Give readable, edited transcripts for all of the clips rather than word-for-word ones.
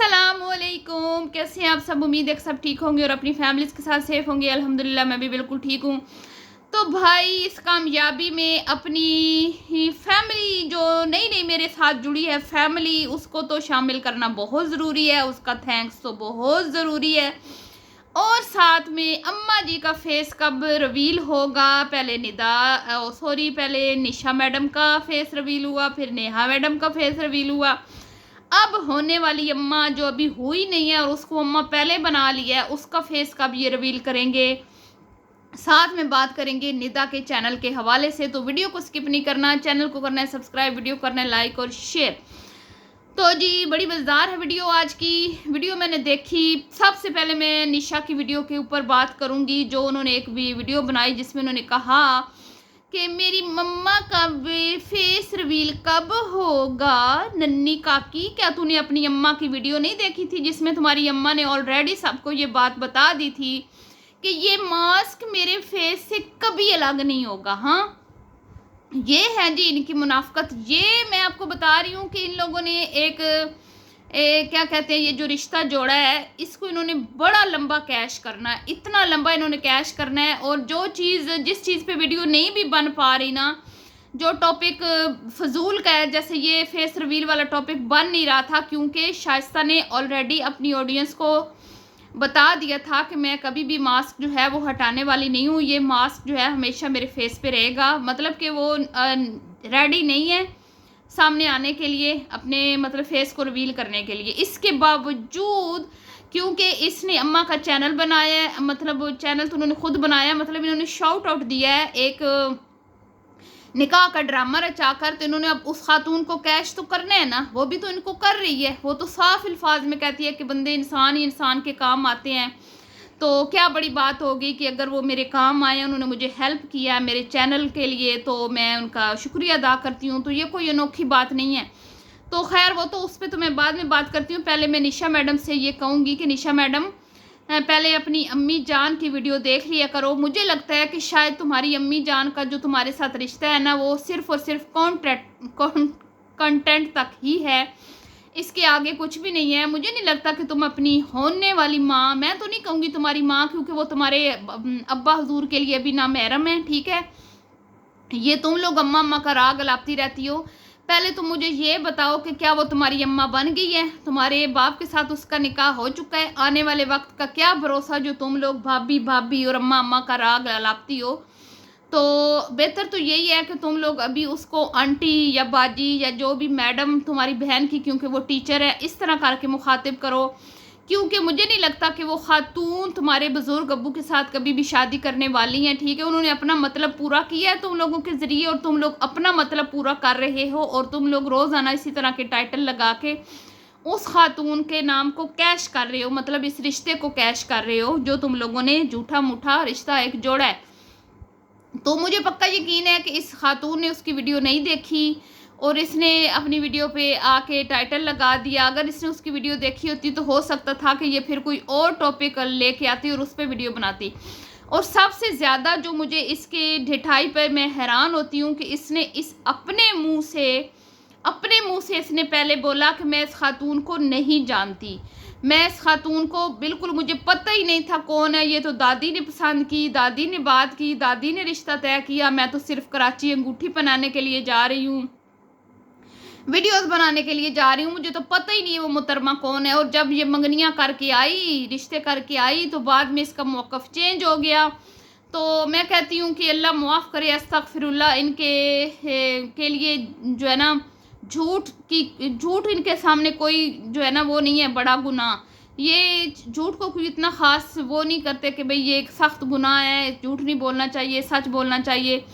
अस्सलामुअलैकुम। कैसे हैं आप सब? उम्मीद है कि सब ठीक होंगे और अपनी फैमिलीज़ के साथ सेफ होंगे। अल्हम्दुलिल्लाह मैं भी बिल्कुल ठीक हूँ। तो भाई इस कामयाबी में अपनी ही फैमिली जो नई नई मेरे साथ जुड़ी है फैमिली, उसको तो शामिल करना बहुत ज़रूरी है, उसका थैंक्स तो बहुत ज़रूरी है। और साथ में अम्मा जी का फेस कब रिवील होगा? पहले निशा मैडम का फेस रिवील हुआ, फिर नेहा मैडम का फेस रिवील हुआ। अब होने वाली अम्मा जो अभी हुई नहीं है और उसको अम्मा पहले बना लिया है, उसका फेस कब ये रिवील करेंगे। साथ में बात करेंगे निदा के चैनल के हवाले से। तो वीडियो को स्किप नहीं करना, चैनल को करना है सब्सक्राइब, वीडियो करना है लाइक और शेयर। तो जी बड़ी मज़ेदार है वीडियो। आज की वीडियो मैंने देखी। सबसे पहले मैं निशा की वीडियो के ऊपर बात करूंगी, जो उन्होंने एक वीडियो बनाई जिसमें उन्होंने कहा कि मेरी मम्मा का फेस रिवील कब होगा। नन्नी काकी, क्या तूने अपनी अम्मा की वीडियो नहीं देखी थी जिसमें तुम्हारी अम्मा ने ऑलरेडी सबको ये बात बता दी थी कि ये मास्क मेरे फेस से कभी अलग नहीं होगा। हाँ, ये है जी इनकी मुनाफकत। ये मैं आपको बता रही हूँ कि इन लोगों ने क्या कहते हैं, ये जो रिश्ता जोड़ा है इसको इन्होंने बड़ा लंबा कैश करना है, इतना लंबा इन्होंने कैश करना है। और जिस चीज़ पे वीडियो नहीं भी बन पा रही ना, जो टॉपिक फजूल का है, जैसे ये फेस रिवील वाला टॉपिक बन नहीं रहा था क्योंकि शाइस्ता ने ऑलरेडी अपनी ऑडियंस को बता दिया था कि मैं कभी भी मास्क जो है वो हटाने वाली नहीं हूँ, ये मास्क जो है हमेशा मेरे फेस पे रहेगा। मतलब कि वो रेडी नहीं है सामने आने के लिए, अपने मतलब फेस को रिवील करने के लिए। इसके बावजूद क्योंकि इसने अम्मा का चैनल बनाया है, मतलब चैनल तो उन्होंने खुद बनाया, मतलब इन्होंने शाउट आउट दिया है एक निकाह का ड्रामा रचा कर। तो इन्होंने अब उस खातून को कैश तो करना है ना, वो भी तो इनको कर रही है। वो तो साफ अल्फाज में कहती है कि बंदे इंसान ही इंसान के काम आते हैं। तो क्या बड़ी बात होगी कि अगर वो मेरे काम आए, उन्होंने मुझे हेल्प किया है मेरे चैनल के लिए, तो मैं उनका शुक्रिया अदा करती हूँ। तो ये कोई अनोखी बात नहीं है। तो खैर वो तो उस पर तो मैं बाद में बात करती हूँ। पहले मैं निशा मैडम से ये कहूँगी कि निशा मैडम पहले अपनी अम्मी जान की वीडियो देख लिया करो। मुझे लगता है कि शायद तुम्हारी अम्मी जान का जो तुम्हारे साथ रिश्ता है ना, वो सिर्फ़ और सिर्फ कंटेंट तक ही है, इसके आगे कुछ भी नहीं है। मुझे नहीं लगता कि तुम अपनी होने वाली माँ, मैं तो नहीं कहूँगी तुम्हारी माँ क्योंकि वो तुम्हारे अब्बा हुजूर के लिए भी ना महरम है, ठीक है। ये तुम लोग अम्मा अम्मा का राग अलापती रहती हो। पहले तुम मुझे ये बताओ कि क्या वो तुम्हारी अम्मा बन गई है? तुम्हारे बाप के साथ उसका निकाह हो चुका है? आने वाले वक्त का क्या भरोसा जो तुम लोग भाभी भाभी और अम्मा अम्मा का राग अलापती हो। तो बेहतर तो यही है कि तुम लोग अभी उसको आंटी या बाजी या जो भी मैडम तुम्हारी बहन की, क्योंकि वो टीचर है, इस तरह करके मुखातिब करो। क्योंकि मुझे नहीं लगता कि वो खातून तुम्हारे बुजुर्ग अब्बू के साथ कभी भी शादी करने वाली हैं, ठीक है। उन्होंने अपना मतलब पूरा किया है तुम लोगों के ज़रिए और तुम लोग अपना मतलब पूरा कर रहे हो। और तुम लोग रोज़ाना इसी तरह के टाइटल लगा के उस खातून के नाम को कैश कर रहे हो, मतलब इस रिश्ते को कैश कर रहे हो जो तुम लोगों ने झूठा मूठा रिश्ता एक जोड़ा है। तो मुझे पक्का यकीन है कि इस खातून ने उसकी वीडियो नहीं देखी और इसने अपनी वीडियो पे आके टाइटल लगा दिया। अगर इसने उसकी वीडियो देखी होती तो हो सकता था कि ये फिर कोई और टॉपिक लेके आती और उस पर वीडियो बनाती। और सबसे ज़्यादा जो मुझे इसके ढिठाई पर मैं हैरान होती हूँ कि इसने अपने मुंह से इसने पहले बोला कि मैं इस खातून को नहीं जानती, मैं इस खातून को बिल्कुल मुझे पता ही नहीं था कौन है। ये तो दादी ने पसंद की, दादी ने बात की, दादी ने रिश्ता तय किया, मैं तो सिर्फ कराची अंगूठी पहनाने के लिए जा रही हूँ, वीडियोस बनाने के लिए जा रही हूँ, मुझे तो पता ही नहीं है वो मुहतरमा कौन है। और जब ये मंगनियाँ करके आई, रिश्ते करके आई, तो बाद में इसका मौक़िफ़ चेंज हो गया। तो मैं कहती हूँ कि अल्लाह मुआफ़ करे, अस्तग़फ़िरुल्लाह। के लिए जो है ना, झूठ इनके सामने कोई जो है ना वो नहीं है बड़ा गुनाह। ये झूठ को कोई इतना ख़ास वो नहीं करते कि भाई ये एक सख्त गुनाह है, झूठ नहीं बोलना चाहिए, सच बोलना चाहिए।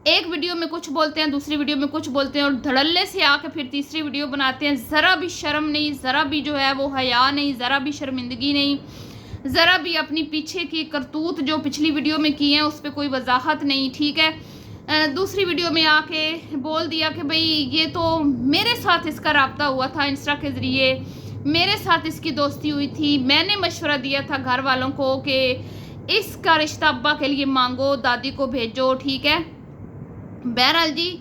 एक वीडियो में कुछ बोलते हैं, दूसरी वीडियो में कुछ बोलते हैं और धड़ल्ले से आके फिर तीसरी वीडियो बनाते हैं। ज़रा भी शर्म नहीं, ज़रा भी जो है वो हया नहीं, ज़रा भी शर्मिंदगी नहीं, ज़रा भी अपनी पीछे की करतूत जो पिछली वीडियो में की हैं उस पर कोई वजाहत नहीं, ठीक है। दूसरी वीडियो में आके बोल दिया कि भाई ये तो मेरे साथ इसका रब्ता हुआ था इंस्टा के ज़रिए, मेरे साथ इसकी दोस्ती हुई थी, मैंने मशवरा दिया था घर वालों को कि इसका रिश्ता अब्बा के लिए मांगो, दादी को भेजो, ठीक है। बहरहाल जी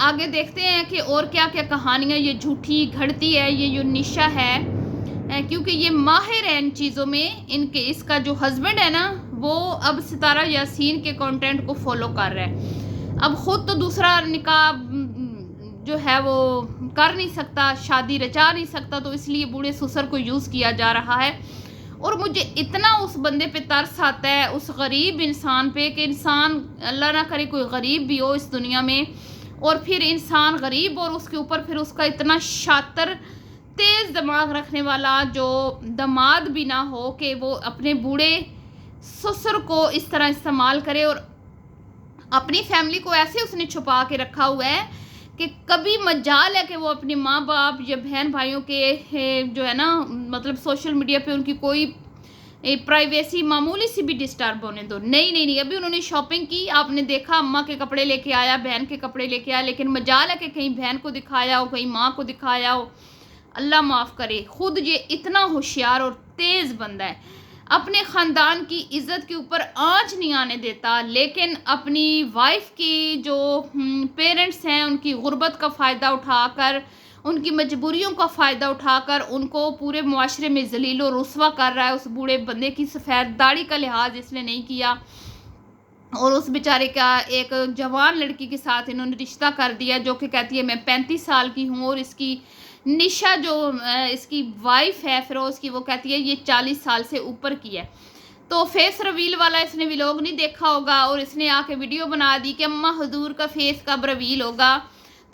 आगे देखते हैं कि और क्या क्या कहानियाँ ये झूठी घड़ती है। ये जो निशा है क्योंकि ये माहिर है इन चीज़ों में। इनके इसका जो हस्बैंड है ना, वो अब सितारा यासीन के कंटेंट को फॉलो कर रहा है। अब ख़ुद तो दूसरा निकाह जो है वो कर नहीं सकता, शादी रचा नहीं सकता, तो इसलिए बूढ़े ससुर को यूज़ किया जा रहा है। और मुझे इतना उस बंदे पे तरस आता है, उस गरीब इंसान पे, कि इंसान, अल्लाह ना करे कोई गरीब भी हो इस दुनिया में, और फिर इंसान गरीब और उसके ऊपर फिर उसका इतना शातिर तेज़ दिमाग रखने वाला जो दामाद भी ना हो कि वो अपने बूढ़े ससुर को इस तरह इस्तेमाल करे। और अपनी फैमिली को ऐसे उसने छुपा के रखा हुआ है कि कभी मजाल है कि वो अपने माँ बाप या बहन भाइयों के जो है ना, मतलब सोशल मीडिया पे उनकी कोई प्राइवेसी मामूली सी भी डिस्टर्ब होने दो। नहीं नहीं नहीं, अभी उन्होंने शॉपिंग की, आपने देखा अम्मा के कपड़े लेके आया, बहन के कपड़े लेके आया, लेकिन मजाल है कि कहीं बहन को दिखाया हो, कहीं माँ को दिखाया हो। अल्लाह माफ़ करे, खुद ये इतना होशियार और तेज़ बंदा है, अपने ख़ानदान की इज़्ज़त के ऊपर आँच नहीं आने देता, लेकिन अपनी वाइफ की जो पेरेंट्स हैं उनकी गुर्बत का फ़ायदा उठाकर, उनकी मजबूरियों का फ़ायदा उठाकर उनको पूरे मुआशरे में ज़लील और रुस्वा कर रहा है। उस बूढ़े बंदे की सफ़ेद दाढ़ी का लिहाज इसने नहीं किया, और उस बेचारे का एक जवान लड़की के साथ इन्होंने रिश्ता कर दिया, जो कि कहती है मैं 35 साल की हूँ, और इसकी निशा जो इसकी वाइफ है फ़िरोज़ की, वो कहती है ये 40 साल से ऊपर की है। तो फेस रिवील वाला इसने व्लॉग नहीं देखा होगा, और इसने आके वीडियो बना दी कि अम्मा हुजूर का फेस कब रिवील होगा।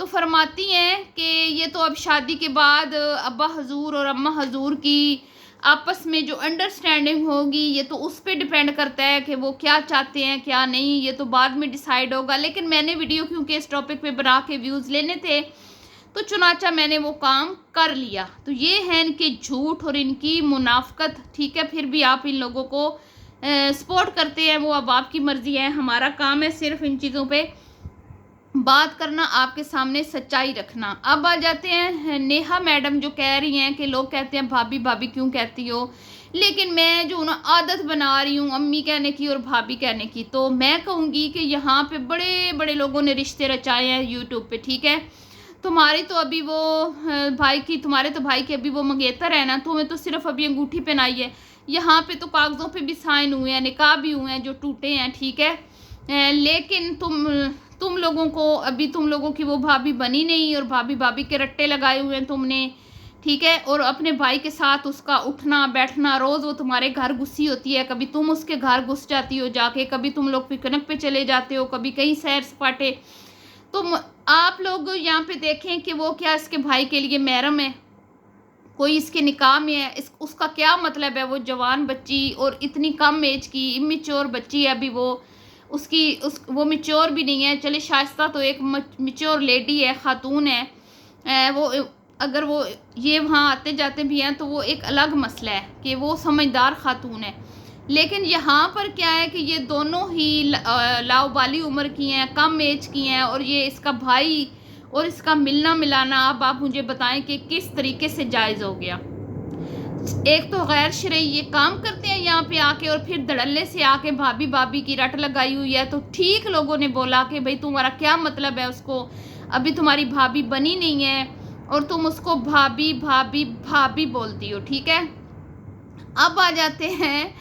तो फरमाती हैं कि ये तो अब शादी के बाद अब्बा हुजूर और अम्मा हुजूर की आपस में जो अंडरस्टैंडिंग होगी, ये तो उस पर डिपेंड करता है कि वो क्या चाहते हैं क्या नहीं, ये तो बाद में डिसाइड होगा। लेकिन मैंने वीडियो क्योंकि इस टॉपिक पे बना के व्यूज़ लेने थे, तो चुनाचा मैंने वो काम कर लिया। तो ये है इनके झूठ और इनकी मुनाफकत, ठीक है। फिर भी आप इन लोगों को सपोर्ट करते हैं, वो अब आपकी मर्ज़ी है। हमारा काम है सिर्फ इन चीज़ों पे बात करना, आपके सामने सच्चाई रखना। अब आ जाते हैं नेहा मैडम, जो कह रही हैं कि लोग कहते हैं भाभी भाभी क्यों कहती हो, लेकिन मैं जो ना आदत बना रही हूँ अम्मी कहने की और भाभी कहने की। तो मैं कहूँगी कि यहाँ पे बड़े बड़े लोगों ने रिश्ते रचाए हैं यूट्यूब पे, ठीक है। तुम्हारी तो अभी वो तुम्हारे तो भाई की अभी वो मंगेतर है ना, तुम्हें तो सिर्फ अभी अंगूठी पहनाई है, यहाँ पे तो कागज़ों पे भी साइन हुए हैं, निकाह भी हुए हैं जो टूटे हैं, ठीक है। लेकिन तुम लोगों को अभी, तुम लोगों की वो भाभी बनी नहीं, और भाभी भाभी के रट्टे लगाए हुए हैं तुमने, ठीक है। और अपने भाई के साथ उसका उठना बैठना, रोज़ वो तुम्हारे घर घुसी होती है, कभी तुम उसके घर घुस जाती हो जाके, कभी तुम लोग पिकनिक पे चले जाते हो, कभी कहीं सैर सपाटे। तुम आप लोग यहाँ पे देखें कि वो क्या इसके भाई के लिए महरम है, कोई इसके निकाह में है, उसका क्या मतलब है। वो जवान बच्ची और इतनी कम एज की इमेच्योर बच्ची है अभी, वो वो मैच्योर भी नहीं है। चले शाइस्ता तो एक मैच्योर लेडी है, खातून है, वो अगर वो ये वहाँ आते जाते भी हैं तो वो एक अलग मसला है कि वो समझदार खातून है। लेकिन यहाँ पर क्या है कि ये दोनों ही लाउबाली उम्र की हैं, कम एज की हैं, और ये इसका भाई और इसका मिलना मिलाना, अब आप मुझे बताएं कि किस तरीके से जायज़ हो गया। एक तो गैर शरई ये काम करते हैं यहाँ पे आके, और फिर धड़ल्ले से आके भाभी भाभी की रट लगाई हुई है। तो ठीक लोगों ने बोला कि भाई तुम्हारा क्या मतलब है, उसको अभी तुम्हारी भाभी बनी नहीं है और तुम उसको भाभी भाभी भाभी बोलती हो, ठीक है। अब आ जाते हैं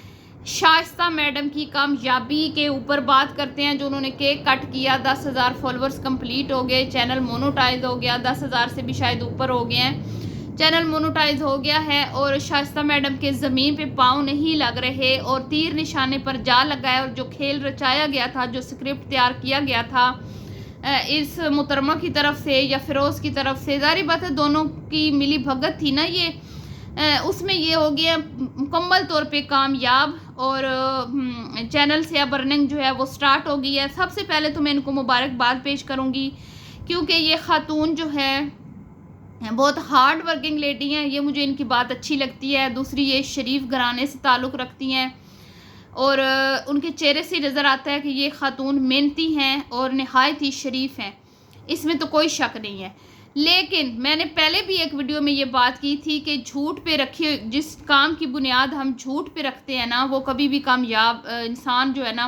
शाइस्ता मैडम की कामयाबी के ऊपर बात करते हैं, जो उन्होंने केक कट किया, 10,000 फॉलोअर्स कंप्लीट हो गए, चैनल मोनेटाइज हो गया, 10,000 से भी शायद ऊपर हो गए हैं, चैनल मोनेटाइज हो गया है। और शाइस्ता मैडम के ज़मीन पे पाँव नहीं लग रहे और तीर निशाने पर जा लगा है, और जो खेल रचाया गया था, जो स्क्रिप्ट तैयार किया गया था इस मुहतरमा की तरफ से या फ़िरोज़ की तरफ से, ज़ाहिर बात है दोनों की मिली भगत थी ना ये, उसमें ये हो गया मुकम्मल तौर पे कामयाब, और चैनल से अब अर्निंग जो है वो स्टार्ट हो गई है। सबसे पहले तो मैं इनको मुबारकबाद पेश करूँगी, क्योंकि ये ख़ातून जो है बहुत हार्ड वर्किंग लेडी हैं, ये मुझे इनकी बात अच्छी लगती है। दूसरी, ये शरीफ घराने से ताल्लुक़ रखती हैं, और उनके चेहरे से नज़र आता है कि ये ख़ातून मेहनती हैं और नहायत ही शरीफ हैं, इसमें तो कोई शक नहीं है। लेकिन मैंने पहले भी एक वीडियो में ये बात की थी कि झूठ पे रखी, जिस काम की बुनियाद हम झूठ पे रखते हैं ना, वो कभी भी कामयाब इंसान जो है ना,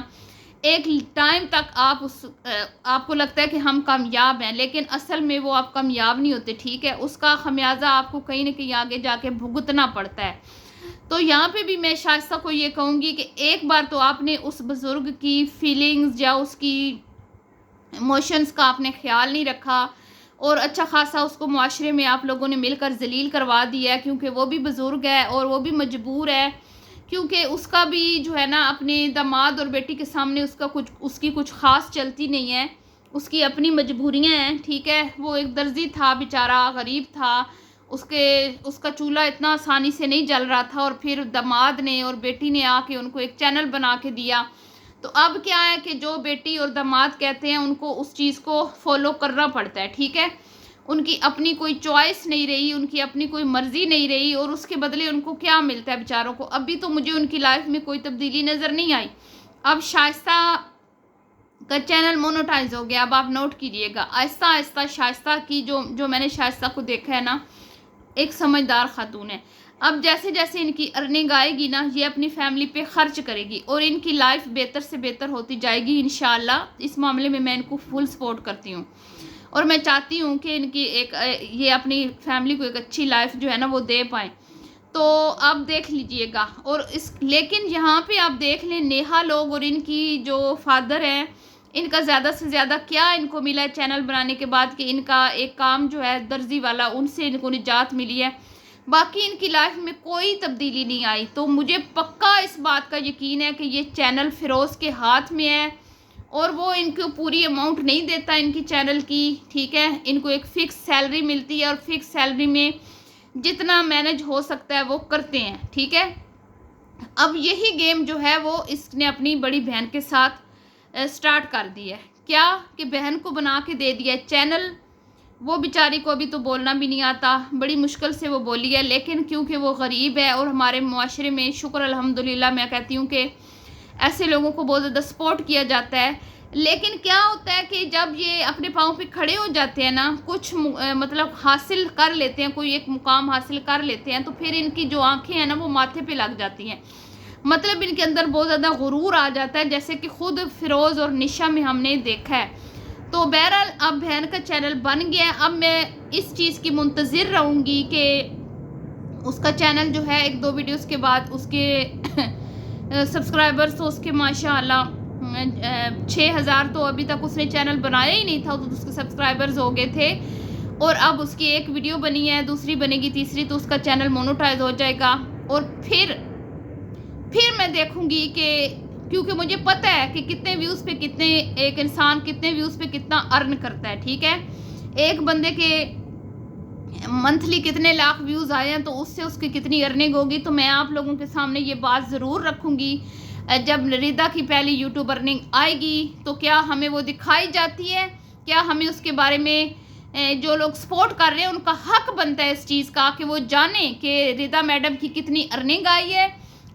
एक टाइम तक आप आपको लगता है कि हम कामयाब हैं, लेकिन असल में वो आप कामयाब नहीं होते, ठीक है। उसका खमियाजा आपको कहीं ना कहीं आगे जाके भुगतना पड़ता है। तो यहाँ पे भी मैं शाइस्ता को ये कहूँगी कि एक बार तो आपने उस बुज़ुर्ग की फीलिंग्स या उसकी इमोशंस का आपने ख्याल नहीं रखा, और अच्छा खासा उसको मुआशरे में आप लोगों ने मिलकर जलील करवा दिया है, क्योंकि वो भी बुज़ुर्ग है और वो भी मजबूर है, क्योंकि उसका भी जो है ना अपने दामाद और बेटी के सामने उसकी कुछ ख़ास चलती नहीं है। उसकी अपनी मजबूरियां हैं, ठीक है। वो एक दर्जी था, बेचारा गरीब था, उसका चूल्हा इतना आसानी से नहीं जल रहा था, और फिर दामाद ने और बेटी ने आके उनको एक चैनल बना के दिया। तो अब क्या है कि जो बेटी और दामाद कहते हैं उनको उस चीज़ को फॉलो करना पड़ता है, ठीक है। उनकी अपनी कोई चॉइस नहीं रही, उनकी अपनी कोई मर्ज़ी नहीं रही, और उसके बदले उनको क्या मिलता है बेचारों को। अभी तो मुझे उनकी लाइफ में कोई तब्दीली नज़र नहीं आई। अब शाइस्ता का चैनल मोनेटाइज हो गया। अब आप नोट कीजिएगा, आहिस्ता आहिस्ता शाइस्ता की जो मैंने शाइस्ता को देखा है ना, एक समझदार खातून है। अब जैसे जैसे इनकी अर्निंग आएगी ना, ये अपनी फैमिली पे खर्च करेगी और इनकी लाइफ बेहतर से बेहतर होती जाएगी इंशाल्लाह। इस मामले में मैं इनको फुल सपोर्ट करती हूँ, और मैं चाहती हूँ कि इनकी ये अपनी फैमिली को एक अच्छी लाइफ जो है ना वो दे पाएँ। तो आप देख लीजिएगा। और लेकिन यहाँ पे आप देख लें, नेहा लोग और इनकी जो फादर हैं, इनका ज़्यादा से ज़्यादा क्या इनको मिला है चैनल बनाने के बाद, कि इनका एक काम जो है दर्जी वाला, उनसे इनको निजात मिली है। बाकी इनकी लाइफ में कोई तब्दीली नहीं आई। तो मुझे पक्का इस बात का यकीन है कि ये चैनल फ़िरोज़ के हाथ में है, और वो इनको पूरी अमाउंट नहीं देता इनकी चैनल की, ठीक है। इनको एक फ़िक्स सैलरी मिलती है, और फिक्स सैलरी में जितना मैनेज हो सकता है वो करते हैं, ठीक है। अब यही गेम जो है वो इसने अपनी बड़ी बहन के साथ स्टार्ट कर दी है। क्या कि बहन को बना के दे दिया है चैनल। वो बेचारी को अभी तो बोलना भी नहीं आता, बड़ी मुश्किल से वो बोली है, लेकिन क्योंकि वो गरीब है, और हमारे मुआशरे में शुक्र अल्हम्दुलिल्लाह मैं कहती हूँ कि ऐसे लोगों को बहुत ज़्यादा सपोर्ट किया जाता है। लेकिन क्या होता है कि जब ये अपने पाँव पे खड़े हो जाते हैं ना, कुछ मतलब हासिल कर लेते हैं, कोई एक मुकाम हासिल कर लेते हैं, तो फिर इनकी जो आंखें हैं ना वो माथे पे लग जाती हैं। मतलब इनके अंदर बहुत ज़्यादा गुरूर आ जाता है, जैसे कि ख़ुद फ़िरोज़ और निशा में हमने देखा है। तो बहरहाल अब बहन का चैनल बन गया। अब मैं इस चीज़ की मुंतज़िर रहूँगी कि उसका चैनल जो है 1-2 वीडियोस के बाद उसके सब्सक्राइबर्स तो उसके माशाअल्लाह 6000 तो अभी तक उसने चैनल बनाया ही नहीं था, तो उसके सब्सक्राइबर्स हो गए थे। और अब उसकी एक वीडियो बनी है, दूसरी बनेगी, तीसरी, तो उसका चैनल मोनेटाइज हो जाएगा। और फिर मैं देखूंगी कि, क्योंकि मुझे पता है कि कितने व्यूज़ पे एक इंसान कितने व्यूज़ पे कितना अर्न करता है, ठीक है। एक बंदे के मंथली कितने लाख व्यूज़ आए हैं, तो उससे उसकी कितनी अर्निंग होगी। तो मैं आप लोगों के सामने ये बात ज़रूर रखूँगी। जब रिदा की पहली यूट्यूब अर्निंग आएगी तो क्या हमें वो दिखाई जाती है, क्या हमें उसके बारे में जो लोग सपोर्ट कर रहे हैं उनका हक बनता है इस चीज़ का कि वो जाने कि रिदा मैडम की कितनी अर्निंग आई है,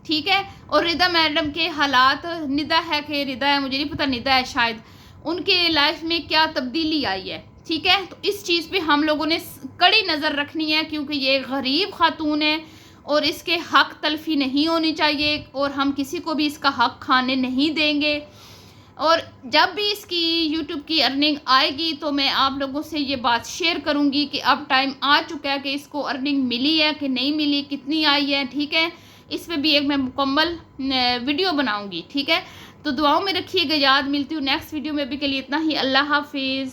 ठीक है। और रिदा मैडम के हालात, निदा है कि रिदा है, मुझे नहीं पता, निदा है शायद, उनके लाइफ में क्या तब्दीली आई है, ठीक है। तो इस चीज़ पे हम लोगों ने कड़ी नज़र रखनी है, क्योंकि ये गरीब खातून है और इसके हक तलफी नहीं होनी चाहिए, और हम किसी को भी इसका हक खाने नहीं देंगे। और जब भी इसकी यूट्यूब की अर्निंग आएगी तो मैं आप लोगों से ये बात शेयर करूंगी कि अब टाइम आ चुका है कि इसको अर्निंग मिली है कि नहीं मिली, कितनी आई है, ठीक है। इस पर भी एक मैं मुकम्मल वीडियो बनाऊंगी, ठीक है। तो दुआओं में रखिएगा याद। मिलती हूँ नेक्स्ट वीडियो में, अभी के लिए इतना ही। अल्लाह हाफिज़।